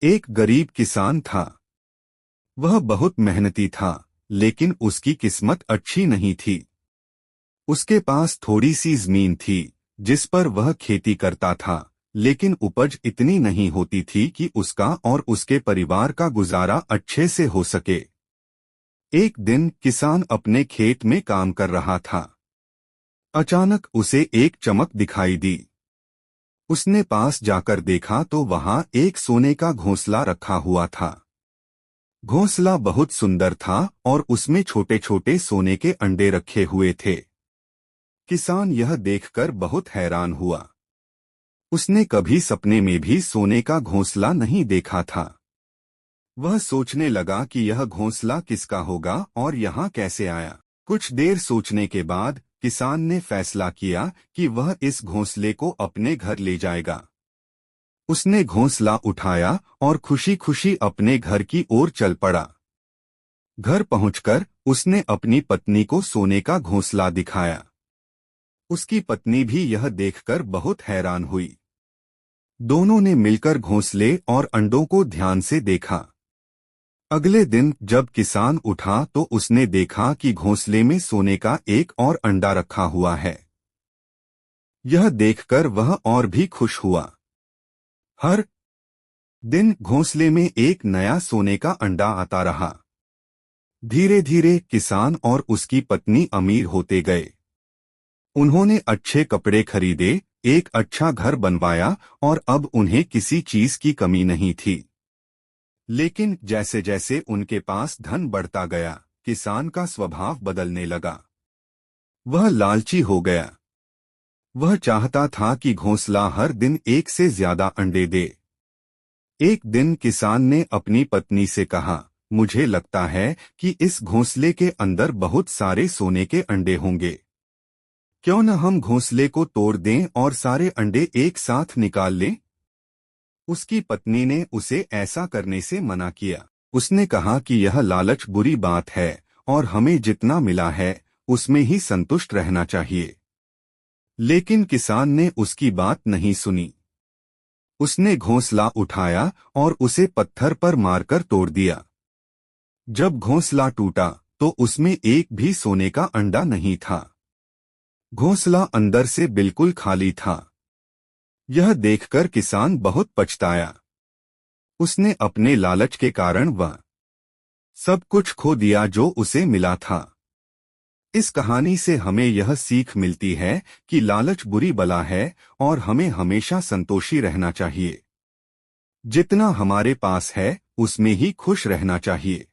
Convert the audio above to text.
एक गरीब किसान था। वह बहुत मेहनती था, लेकिन उसकी किस्मत अच्छी नहीं थी। उसके पास थोड़ी सी जमीन थी, जिस पर वह खेती करता था, लेकिन उपज इतनी नहीं होती थी कि उसका और उसके परिवार का गुजारा अच्छे से हो सके। एक दिन किसान अपने खेत में काम कर रहा था। अचानक उसे एक चमक दिखाई दी। उसने पास जाकर देखा तो वहां एक सोने का घोंसला रखा हुआ था। घोंसला बहुत सुंदर था और उसमें छोटे छोटे सोने के अंडे रखे हुए थे। किसान यह देखकर बहुत हैरान हुआ। उसने कभी सपने में भी सोने का घोंसला नहीं देखा था। वह सोचने लगा कि यह घोंसला किसका होगा और यहाँ कैसे आया। कुछ देर सोचने के बाद किसान ने फैसला किया कि वह इस घोंसले को अपने घर ले जाएगा। उसने घोंसला उठाया और खुशी खुशी अपने घर की ओर चल पड़ा। घर पहुंचकर उसने अपनी पत्नी को सोने का घोंसला दिखाया। उसकी पत्नी भी यह देखकर बहुत हैरान हुई। दोनों ने मिलकर घोंसले और अंडों को ध्यान से देखा। अगले दिन जब किसान उठा तो उसने देखा कि घोंसले में सोने का एक और अंडा रखा हुआ है। यह देखकर वह और भी खुश हुआ। हर दिन घोंसले में एक नया सोने का अंडा आता रहा। धीरे धीरे किसान और उसकी पत्नी अमीर होते गए। उन्होंने अच्छे कपड़े खरीदे, एक अच्छा घर बनवाया और अब उन्हें किसी चीज की कमी नहीं थी। लेकिन जैसे जैसे उनके पास धन बढ़ता गया, किसान का स्वभाव बदलने लगा। वह लालची हो गया। वह चाहता था कि घोंसला हर दिन एक से ज्यादा अंडे दे। एक दिन किसान ने अपनी पत्नी से कहा, मुझे लगता है कि इस घोंसले के अंदर बहुत सारे सोने के अंडे होंगे। क्यों न हम घोंसले को तोड़ दें और सारे अंडे एक साथ निकाल लें? उसकी पत्नी ने उसे ऐसा करने से मना किया। उसने कहा कि यह लालच बुरी बात है और हमें जितना मिला है उसमें ही संतुष्ट रहना चाहिए। लेकिन किसान ने उसकी बात नहीं सुनी। उसने घोंसला उठाया और उसे पत्थर पर मारकर तोड़ दिया। जब घोंसला टूटा तो उसमें एक भी सोने का अंडा नहीं था। घोंसला अंदर से बिल्कुल खाली था। यह देखकर किसान बहुत पछताया। उसने अपने लालच के कारण वह सब कुछ खो दिया जो उसे मिला था। इस कहानी से हमें यह सीख मिलती है कि लालच बुरी बला है और हमें हमेशा संतोषी रहना चाहिए। जितना हमारे पास है उसमें ही खुश रहना चाहिए।